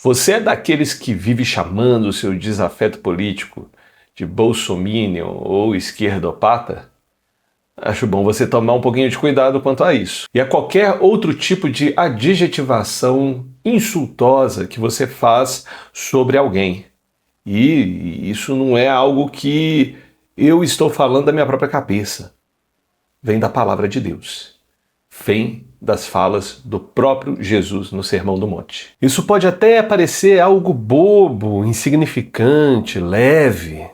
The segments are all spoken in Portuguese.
Você é daqueles que vive chamando o seu desafeto político de bolsominion ou esquerdopata? Acho bom você tomar um pouquinho de cuidado quanto a isso. E a qualquer outro tipo de adjetivação insultosa que você faz sobre alguém. E isso não é algo que eu estou falando da minha própria cabeça. Vem da palavra de Deus. Vem das falas do próprio Jesus no Sermão do Monte. Isso pode até parecer algo bobo, insignificante, leve,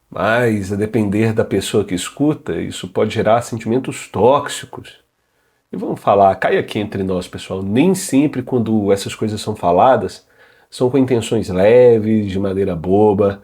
mas a depender da pessoa que escuta, isso pode gerar sentimentos tóxicos. E vamos falar, cai aqui entre nós, pessoal, nem sempre quando essas coisas são faladas, são com intenções leves, de maneira boba.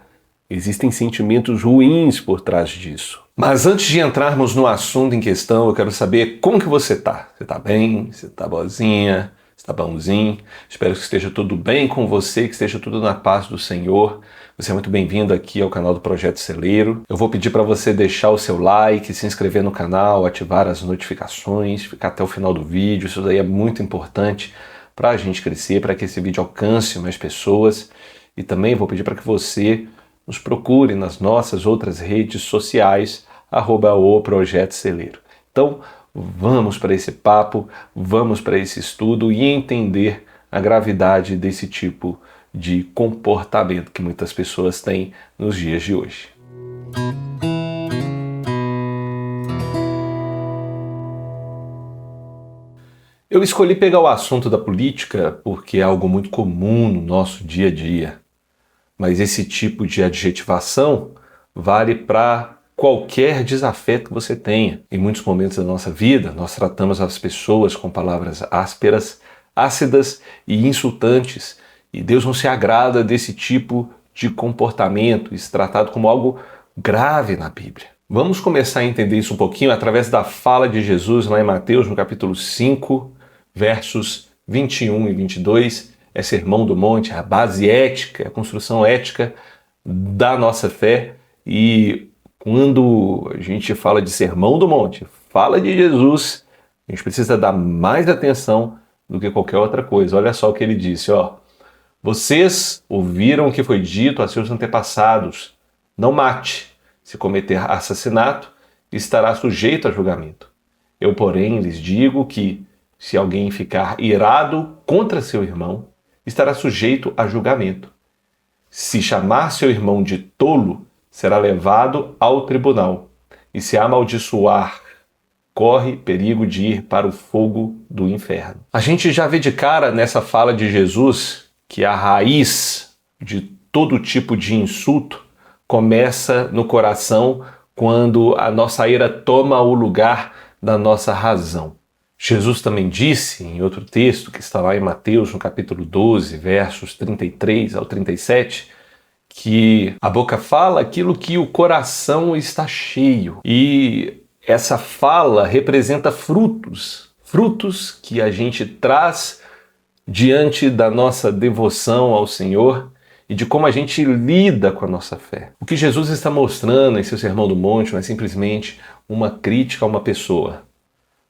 Existem sentimentos ruins por trás disso. Mas antes de entrarmos no assunto em questão, eu quero saber como que você tá. Você tá bem? Você tá boazinha? Você tá bonzinho? Espero que esteja tudo bem com você, que esteja tudo na paz do Senhor. Você é muito bem-vindo aqui ao canal do Projeto Celeiro. Eu vou pedir para você deixar o seu like, se inscrever no canal, ativar as notificações, ficar até o final do vídeo. Isso daí é muito importante para a gente crescer, para que esse vídeo alcance mais pessoas. E também vou pedir para que você nos procure nas nossas outras redes sociais, @o Projeto Celeiro. Então, vamos para esse papo, vamos para esse estudo e entender a gravidade desse tipo de comportamento que muitas pessoas têm nos dias de hoje. Eu escolhi pegar o assunto da política porque é algo muito comum no nosso dia a dia. Mas esse tipo de adjetivação vale para qualquer desafeto que você tenha. Em muitos momentos da nossa vida, nós tratamos as pessoas com palavras ásperas, ácidas e insultantes. E Deus não se agrada desse tipo de comportamento, isso é tratado como algo grave na Bíblia. Vamos começar a entender isso um pouquinho através da fala de Jesus lá em Mateus, no capítulo 5, versos 21 e 22, é Sermão do Monte, a base ética, a construção ética da nossa fé. E quando a gente fala de Sermão do Monte, fala de Jesus, a gente precisa dar mais atenção do que qualquer outra coisa. Olha só o que ele disse, vocês ouviram o que foi dito a seus antepassados, não mate, se cometer assassinato, estará sujeito a julgamento. Eu, porém, lhes digo que, se alguém ficar irado contra seu irmão, estará sujeito a julgamento. Se chamar seu irmão de tolo, será levado ao tribunal. E se amaldiçoar, corre perigo de ir para o fogo do inferno. A gente já vê de cara nessa fala de Jesus que a raiz de todo tipo de insulto começa no coração quando a nossa ira toma o lugar da nossa razão. Jesus também disse, em outro texto, que está lá em Mateus, no capítulo 12, versos 33 ao 37, que a boca fala aquilo que o coração está cheio. E essa fala representa frutos que a gente traz diante da nossa devoção ao Senhor e de como a gente lida com a nossa fé. O que Jesus está mostrando em seu Sermão do Monte não é simplesmente uma crítica a uma pessoa,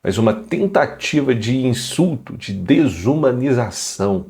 mas uma tentativa de insulto, de desumanização.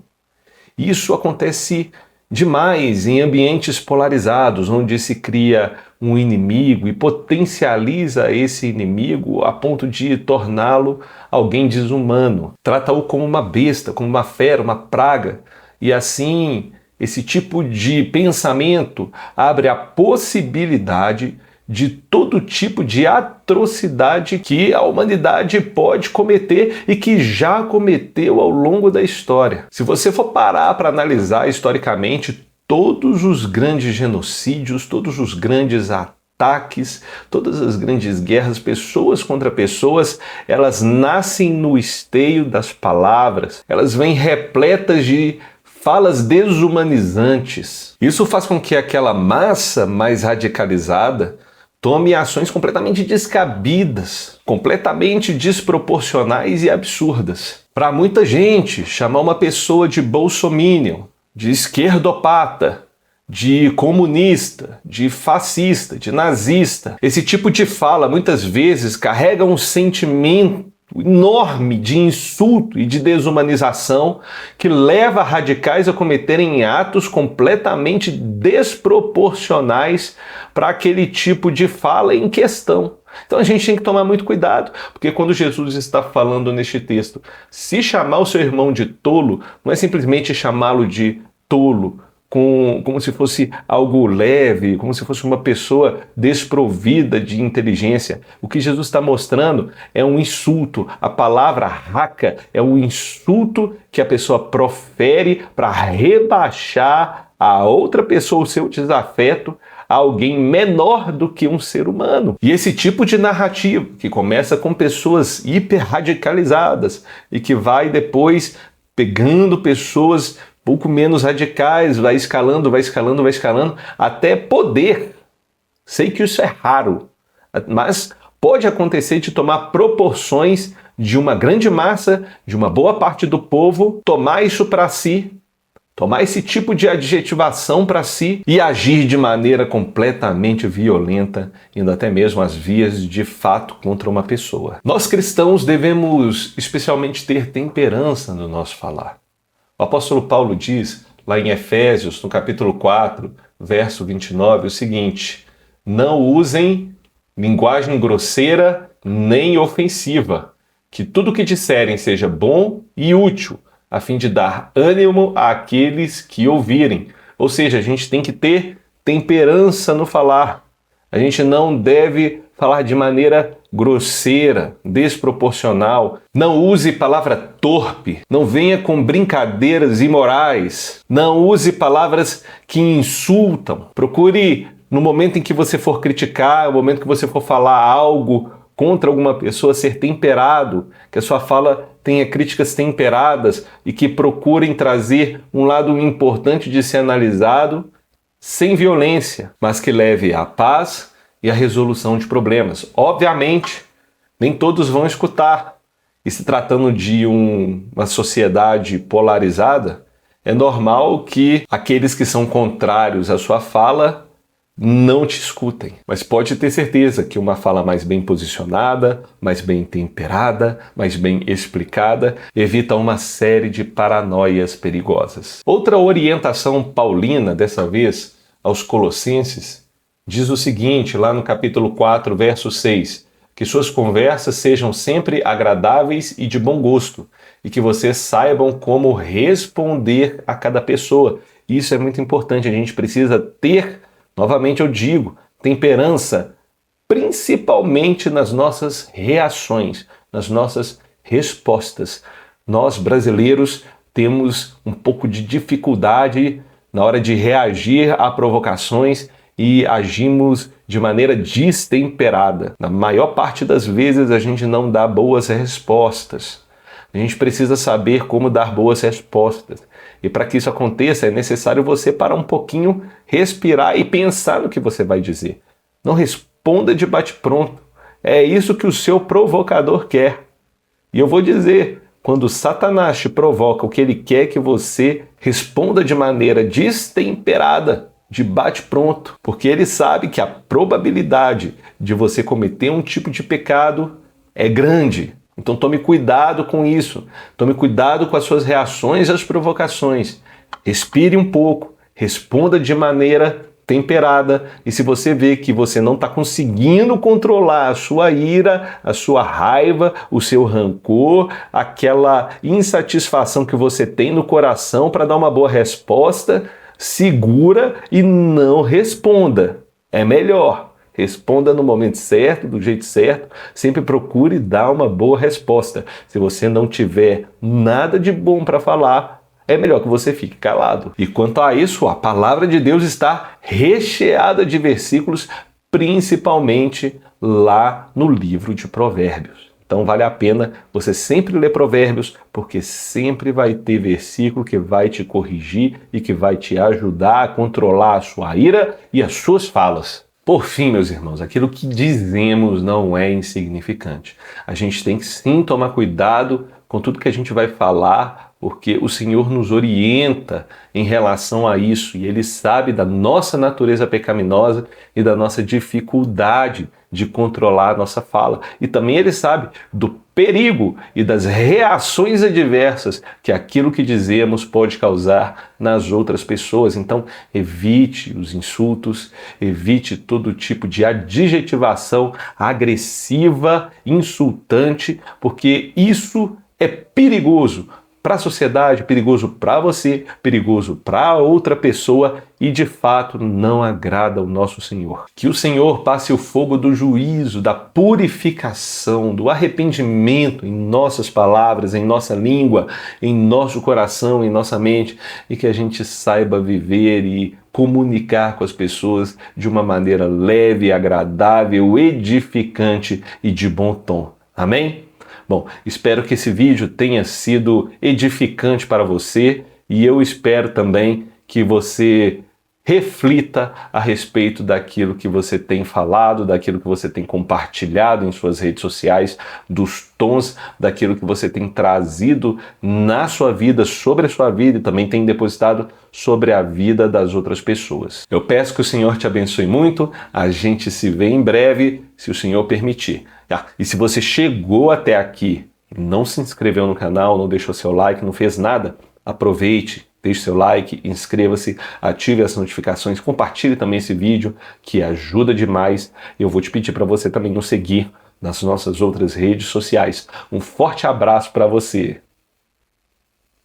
Isso acontece demais em ambientes polarizados, onde se cria um inimigo e potencializa esse inimigo a ponto de torná-lo alguém desumano. Trata-o como uma besta, como uma fera, uma praga. E assim, esse tipo de pensamento abre a possibilidade de todo tipo de atrocidade que a humanidade pode cometer e que já cometeu ao longo da história. Se você for parar para analisar historicamente todos os grandes genocídios, todos os grandes ataques, todas as grandes guerras, pessoas contra pessoas, elas nascem no esteio das palavras, elas vêm repletas de falas desumanizantes. Isso faz com que aquela massa mais radicalizada tome ações completamente descabidas, completamente desproporcionais e absurdas. Para muita gente, chamar uma pessoa de bolsominion, de esquerdopata, de comunista, de fascista, de nazista, esse tipo de fala muitas vezes carrega um sentimento enorme de insulto e de desumanização que leva radicais a cometerem atos completamente desproporcionais para aquele tipo de fala em questão. Então a gente tem que tomar muito cuidado, porque quando Jesus está falando neste texto, se chamar o seu irmão de tolo, não é simplesmente chamá-lo de tolo, como se fosse algo leve, como se fosse uma pessoa desprovida de inteligência. O que Jesus está mostrando é um insulto. A palavra raca é um insulto que a pessoa profere para rebaixar a outra pessoa, o seu desafeto, a alguém menor do que um ser humano. E esse tipo de narrativa, que começa com pessoas hiperradicalizadas e que vai depois pegando pessoas pouco menos radicais, vai escalando, até poder. Sei que isso é raro, mas pode acontecer de tomar proporções de uma grande massa, de uma boa parte do povo, tomar isso para si, tomar esse tipo de adjetivação para si e agir de maneira completamente violenta, indo até mesmo às vias de fato contra uma pessoa. Nós cristãos devemos especialmente ter temperança no nosso falar. O apóstolo Paulo diz, lá em Efésios, no capítulo 4, verso 29, o seguinte: não usem linguagem grosseira nem ofensiva, que tudo que disserem seja bom e útil, a fim de dar ânimo àqueles que ouvirem. Ou seja, a gente tem que ter temperança no falar. A gente não deve falar de maneira grosseira, desproporcional. Não use palavra torpe. Não venha com brincadeiras imorais. Não use palavras que insultam. Procure, no momento em que você for criticar, no momento que você for falar algo contra alguma pessoa, ser temperado, que a sua fala tenha críticas temperadas e que procurem trazer um lado importante de ser analisado, sem violência, mas que leve à paz e à resolução de problemas. Obviamente, nem todos vão escutar. E se tratando de uma sociedade polarizada, é normal que aqueles que são contrários à sua fala não te escutem. Mas pode ter certeza que uma fala mais bem posicionada, mais bem temperada, mais bem explicada, evita uma série de paranoias perigosas. Outra orientação paulina, dessa vez aos Colossenses, diz o seguinte, lá no capítulo 4, verso 6, que suas conversas sejam sempre agradáveis e de bom gosto, e que vocês saibam como responder a cada pessoa. Isso é muito importante, a gente precisa ter, novamente eu digo, temperança, principalmente nas nossas reações, nas nossas respostas. Nós, brasileiros, temos um pouco de dificuldade na hora de reagir a provocações e agimos de maneira destemperada. Na maior parte das vezes a gente não dá boas respostas. A gente precisa saber como dar boas respostas. E para que isso aconteça é necessário você parar um pouquinho, respirar e pensar no que você vai dizer. Não responda de bate-pronto. É isso que o seu provocador quer. E eu vou dizer, quando Satanás te provoca, o que ele quer é que você responda de maneira destemperada, de bate-pronto, porque ele sabe que a probabilidade de você cometer um tipo de pecado é grande. Então tome cuidado com isso, tome cuidado com as suas reações às provocações. Respire um pouco, responda de maneira temperada, e se você vê que você não está conseguindo controlar a sua ira, a sua raiva, o seu rancor, aquela insatisfação que você tem no coração para dar uma boa resposta, segura e não responda. É melhor. Responda no momento certo, do jeito certo. Sempre procure dar uma boa resposta. Se você não tiver nada de bom para falar, é melhor que você fique calado. E quanto a isso, a palavra de Deus está recheada de versículos, principalmente lá no livro de Provérbios. Então vale a pena você sempre ler Provérbios, porque sempre vai ter versículo que vai te corrigir e que vai te ajudar a controlar a sua ira e as suas falas. Por fim, meus irmãos, aquilo que dizemos não é insignificante. A gente tem que sim tomar cuidado com tudo que a gente vai falar porque o Senhor nos orienta em relação a isso e Ele sabe da nossa natureza pecaminosa e da nossa dificuldade de controlar a nossa fala. E também Ele sabe do perigo e das reações adversas que aquilo que dizemos pode causar nas outras pessoas. Então, evite os insultos, evite todo tipo de adjetivação agressiva, insultante, porque isso é perigoso para a sociedade, perigoso para você, perigoso para outra pessoa e de fato não agrada ao nosso Senhor. Que o Senhor passe o fogo do juízo, da purificação, do arrependimento em nossas palavras, em nossa língua, em nosso coração, em nossa mente e que a gente saiba viver e comunicar com as pessoas de uma maneira leve, agradável, edificante e de bom tom. Amém? Bom, espero que esse vídeo tenha sido edificante para você e eu espero também que você reflita a respeito daquilo que você tem falado, daquilo que você tem compartilhado em suas redes sociais, dos tons daquilo que você tem trazido na sua vida, sobre a sua vida e também tem depositado sobre a vida das outras pessoas. Eu peço que o Senhor te abençoe muito, a gente se vê em breve, se o Senhor permitir. E se você chegou até aqui e não se inscreveu no canal, não deixou seu like, não fez nada, aproveite, deixe seu like, inscreva-se, ative as notificações, compartilhe também esse vídeo que ajuda demais. Eu vou te pedir para você também nos seguir nas nossas outras redes sociais. Um forte abraço para você!